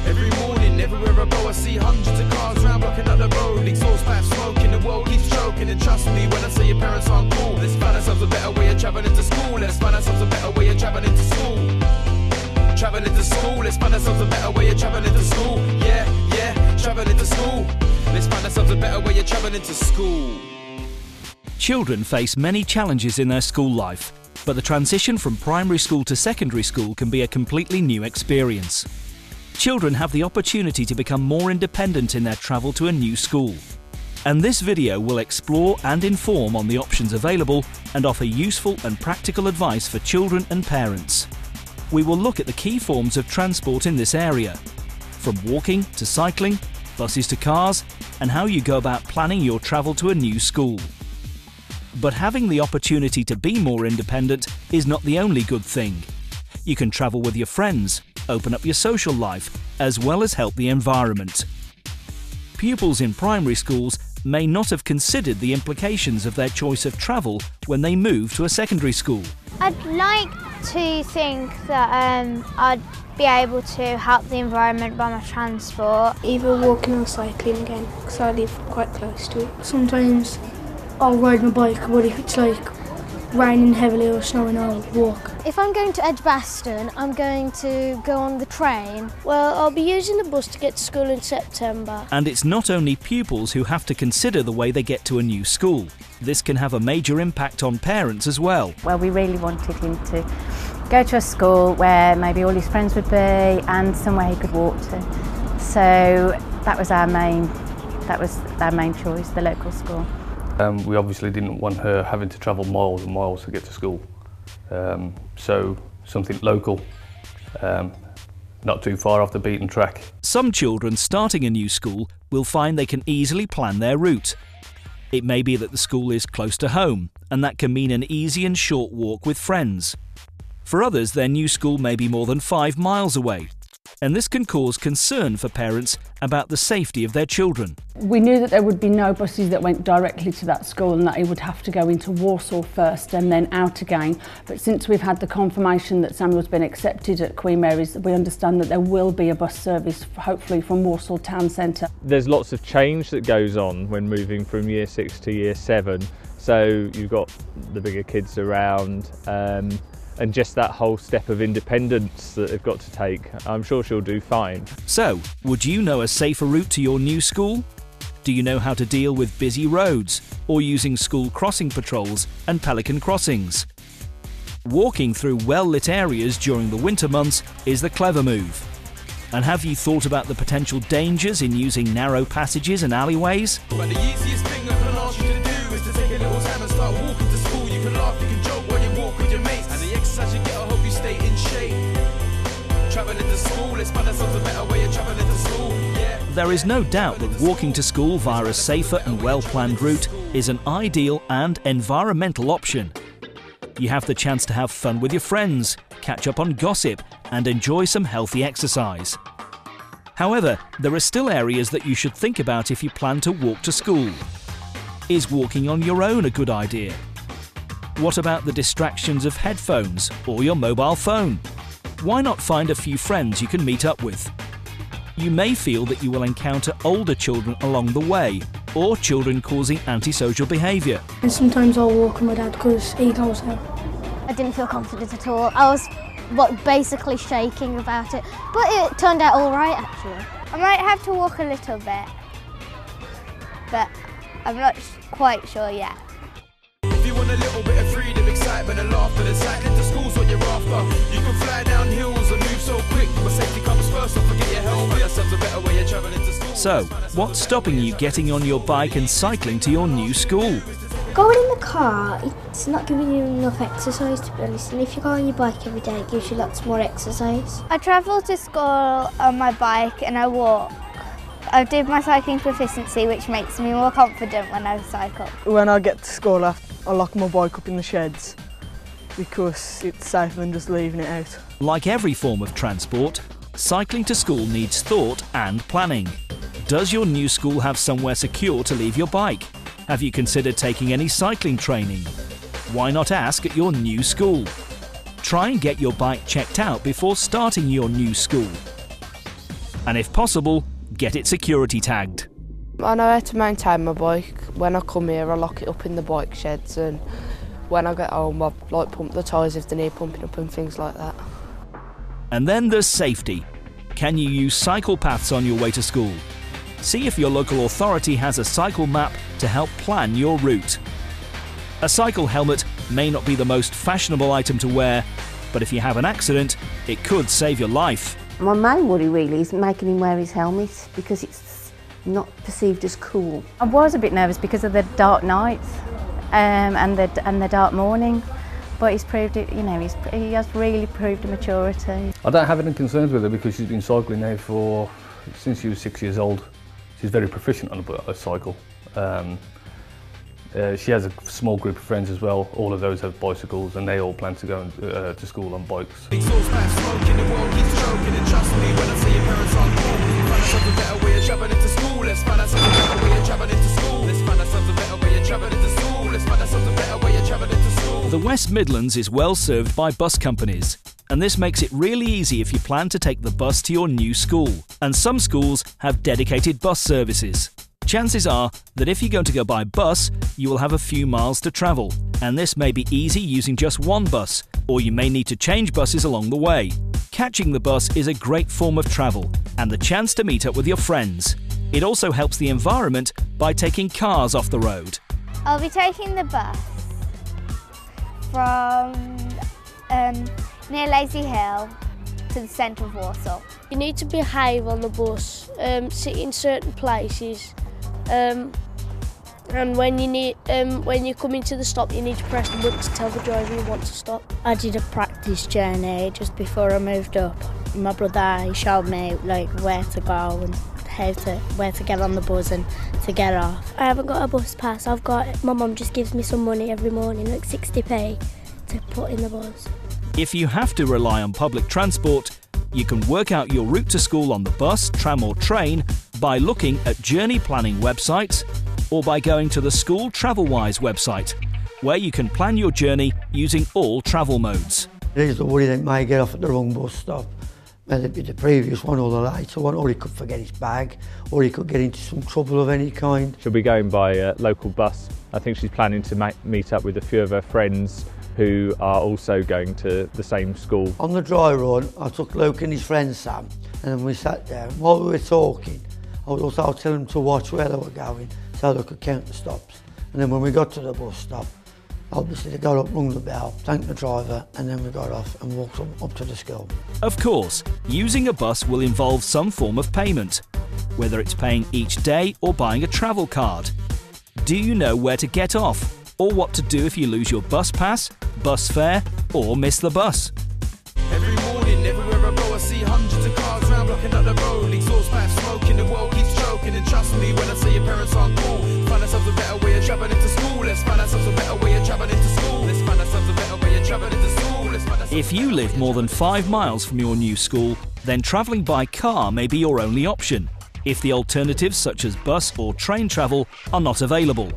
Every morning, everywhere I go, I see hundreds of cars round blocking up the road. Exhaust pipe smoking, the world keeps choking. And trust me when I say your parents aren't cool. Let's find ourselves a better way of travelling to school. Let's find ourselves a better way of travelling to school. Travelling to school, let's find ourselves a better way of travelling to school. Yeah, travelling to school. Let's find ourselves a better way of travelling to school. Children face many challenges in their school life, but the transition from primary school to secondary school can be a completely new experience. Children have the opportunity to become more independent in their travel to a new school. And this video will explore and inform on the options available and offer useful and practical advice for children and parents. We will look at the key forms of transport in this area, from walking to cycling, buses to cars, and how you go about planning your travel to a new school. But having the opportunity to be more independent is not the only good thing. You can travel with your friends, open up your social life, as well as help the environment. Pupils in primary schools may not have considered the implications of their choice of travel when they move to a secondary school. I'd like to think that I'd be able to help the environment by my transport. Either walking or cycling again, because I live quite close to it. Sometimes I'll ride my bike, but if it's like raining heavily or snowing, I'll walk. If I'm going to Edgbaston, I'm going to go on the train. Well, I'll be using the bus to get to school in September. And it's not only pupils who have to consider the way they get to a new school. This can have a major impact on parents as well. Well, we really wanted him to go to a school where maybe all his friends would be and somewhere he could walk to. So that was our main choice, the local school. We obviously didn't want her having to travel miles and miles to get to school. So something local, not too far off the beaten track. Some children starting a new school will find they can easily plan their route. It may be that the school is close to home, and that can mean an easy and short walk with friends. For others, their new school may be more than 5 miles away, and this can cause concern for parents about the safety of their children. We knew that there would be no buses that went directly to that school and that he would have to go into Walsall first and then out again. But since we've had the confirmation that Samuel's been accepted at Queen Mary's, we understand that there will be a bus service, hopefully from Walsall Town Centre. There's lots of change that goes on when moving from year 6 to year 7. So you've got the bigger kids around, and just that whole step of independence that they've got to take. I'm sure she'll do fine. So, would you know a safer route to your new school? Do you know how to deal with busy roads or using school crossing patrols and pelican crossings? Walking through well-lit areas during the winter months is the clever move. And have you thought about the potential dangers in using narrow passages and alleyways? But the easiest thing I can ask you to do is to take a little time and start walking to school. You can laugh, you can joke while you walk with your mates. And the exercise you get, I hope you stay in shape. Travelling to school, let's find ourselves a better way of travelling to school. Yeah. There is no doubt that walking to school via a safer and well-planned route is an ideal and environmental option. You have the chance to have fun with your friends, catch up on gossip, and enjoy some healthy exercise. However, there are still areas that you should think about if you plan to walk to school. Is walking on your own a good idea? What about the distractions of headphones or your mobile phone? Why not find a few friends you can meet up with? You may feel that you will encounter older children along the way, or children causing antisocial behaviour. And sometimes I'll walk with my dad because he goes out. I didn't feel confident at all. I was basically shaking about it, but it turned out all right actually. I might have to walk a little bit, but I'm not quite sure yet. If you want a little bit of freedom, excitement and laughter, then cycling to school's what you're after. You can fly down hills and move so quick, but safety comes first, so forget your helmet. Yourselves a better way of travelling to school. So, what's stopping you getting on your bike and cycling to your new school? Going in the car, it's not giving you enough exercise, to be honest, and if you go on your bike every day, it gives you lots more exercise. I travel to school on my bike and I walk. I did my cycling proficiency, which makes me more confident when I cycle. When I get to school, I lock my bike up in the sheds because it's safer than just leaving it out. Like every form of transport, cycling to school needs thought and planning. Does your new school have somewhere secure to leave your bike? Have you considered taking any cycling training? Why not ask at your new school? Try and get your bike checked out before starting your new school. And if possible, get it security tagged. I know how to maintain my bike. When I come here, I lock it up in the bike sheds, and when I get home, I like pump the tyres if they need pumping up and things like that. And then there's safety. Can you use cycle paths on your way to school? See if your local authority has a cycle map to help plan your route. A cycle helmet may not be the most fashionable item to wear, but if you have an accident, it could save your life. My main worry really is making him wear his helmet, because it's not perceived as cool. I was a bit nervous because of the dark nights and the dark morning, but he's proved it. You know, he has really proved a maturity. I don't have any concerns with her because she's been cycling now since she was 6 years old. She's very proficient on a cycle. She has a small group of friends as well. All of those have bicycles, and they all plan to go to school on bikes. The West Midlands is well served by bus companies, and this makes it really easy if you plan to take the bus to your new school. And some schools have dedicated bus services. Chances are that if you're going to go by bus, you will have a few miles to travel, and this may be easy using just one bus, or you may need to change buses along the way. Catching the bus is a great form of travel, and the chance to meet up with your friends. It also helps the environment by taking cars off the road. I'll be taking the bus from near Lazy Hill to the centre of Walsall. You need to behave on the bus, sit in certain places, and when you come into the stop, you need to press the button to tell the driver you want to stop. I did a practice journey just before I moved up. My brother, he showed me like where to go and where to get on the bus and to get off. I haven't got a bus pass. My mum just gives me some money every morning, like 60p, to put in the bus. If you have to rely on public transport, you can work out your route to school on the bus, tram or train by looking at journey planning websites or by going to the school TravelWise website, where you can plan your journey using all travel modes. There's the worry that he may get off at the wrong bus stop, whether it be the previous one or the later one, or he could forget his bag, or he could get into some trouble of any kind. She'll be going by a local bus. I think she's planning to meet up with a few of her friends who are also going to the same school. On the dry run, I took Luke and his friend Sam, and then we sat down. While we were talking, I would also tell them to watch where they were going so they could count the stops. And then when we got to the bus stop, obviously they got up, rung the bell, thanked the driver, and then we got off and walked up to the school. Of course, using a bus will involve some form of payment, whether it's paying each day or buying a travel card. Do you know where to get off? Or what to do if you lose your bus pass, bus fare, or miss the bus? Every morning, everywhere I go, I see hundreds of cars round blocking up the road. Exhaust pipe smoking, the world keeps choking. And trust me when I say your parents aren't cool. Find ourselves a better way of travelling to school. Let's find ourselves a better way of travelling to school. Let's find ourselves a better way of travelling to school. If you live more than 5 miles from your new school, then travelling by car may be your only option, if the alternatives such as bus or train travel are not available.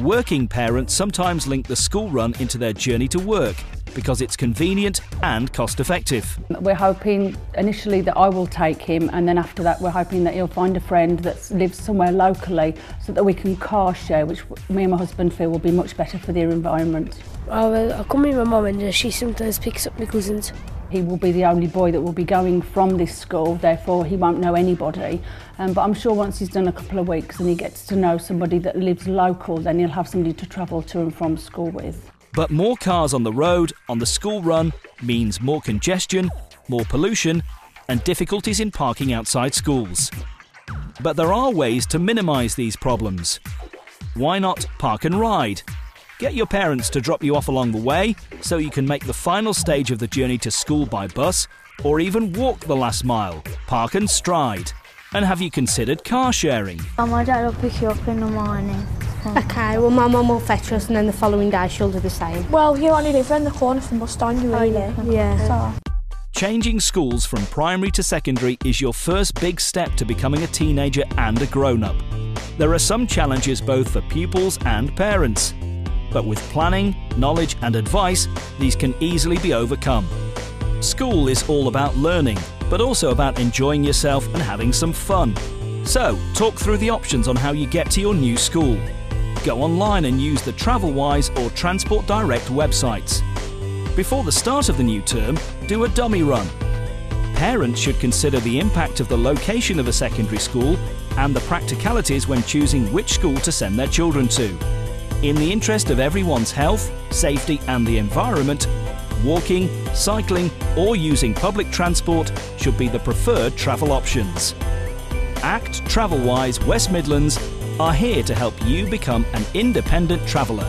Working parents sometimes link the school run into their journey to work because it's convenient and cost-effective. We're hoping initially that I will take him, and then after that we're hoping that he'll find a friend that lives somewhere locally so that we can car share, which me and my husband feel will be much better for the environment. I come with my mum and she sometimes picks up my cousins. He will be the only boy that will be going from this school, therefore he won't know anybody. But I'm sure once he's done a couple of weeks and he gets to know somebody that lives local, then he'll have somebody to travel to and from school with. But more cars on the road, on the school run, means more congestion, more pollution, and difficulties in parking outside schools. But there are ways to minimise these problems. Why not park and ride? Get your parents to drop you off along the way so you can make the final stage of the journey to school by bus, or even walk the last mile, park and stride. And have you considered car sharing? My dad will pick you up in the morning. Okay, well my mum will fetch us and then the following day she'll do the same. Well, you only live around the corner from bus stand, you really. Yeah. Changing schools from primary to secondary is your first big step to becoming a teenager and a grown-up. There are some challenges both for pupils and parents. But with planning, knowledge and advice, these can easily be overcome. School is all about learning, but also about enjoying yourself and having some fun. So, talk through the options on how you get to your new school. Go online and use the TravelWise or Transport Direct websites. Before the start of the new term, do a dummy run. Parents should consider the impact of the location of a secondary school and the practicalities when choosing which school to send their children to. In the interest of everyone's health, safety and the environment, walking, cycling or using public transport should be the preferred travel options. ACT TravelWise West Midlands are here to help you become an independent traveller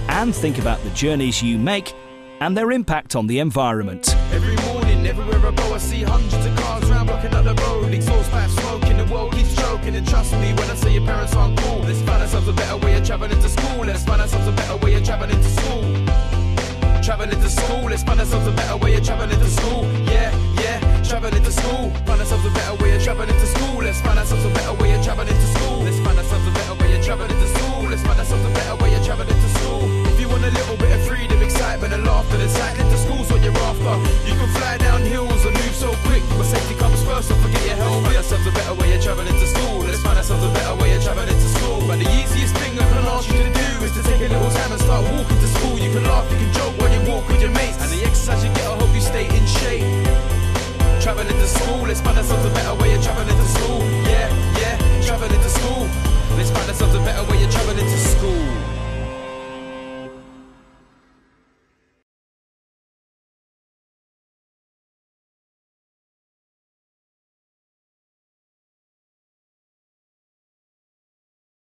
and think about the journeys you make and their impact on the environment. Every morning, everywhere I go, I see hundreds of cars round blocking up the road. Exhaust pipe smoking, the world keeps choking. And trust me when I say your parents aren't cool. Let's find ourselves a better way of travelling to school. Let's find ourselves a better way of travelling to school. Travelling to school, let's find ourselves a better way of travelling to school. Yeah, yeah, travelling to school. Find ourselves a better way of travelling to school. Let's find ourselves a better way of travelling to school. Let's find ourselves a better way of travelling to school. Let's find ourselves a better way of travelling to school. If you want a little bit of freedom, excitement and laughter, then cycling to school's what you're after. You can fly down hills and move so quick, but safety comes first, so forget your helmet. Let's find ourselves a better way of travelling to school. Let's find ourselves a better way of travelling to school. But the easiest thing I can ask you to do is to take a little time and start walking to school. You can laugh, you can joke while you walk with your mates, and the exercise you get will help you stay in shape. Travelling to school, let's find ourselves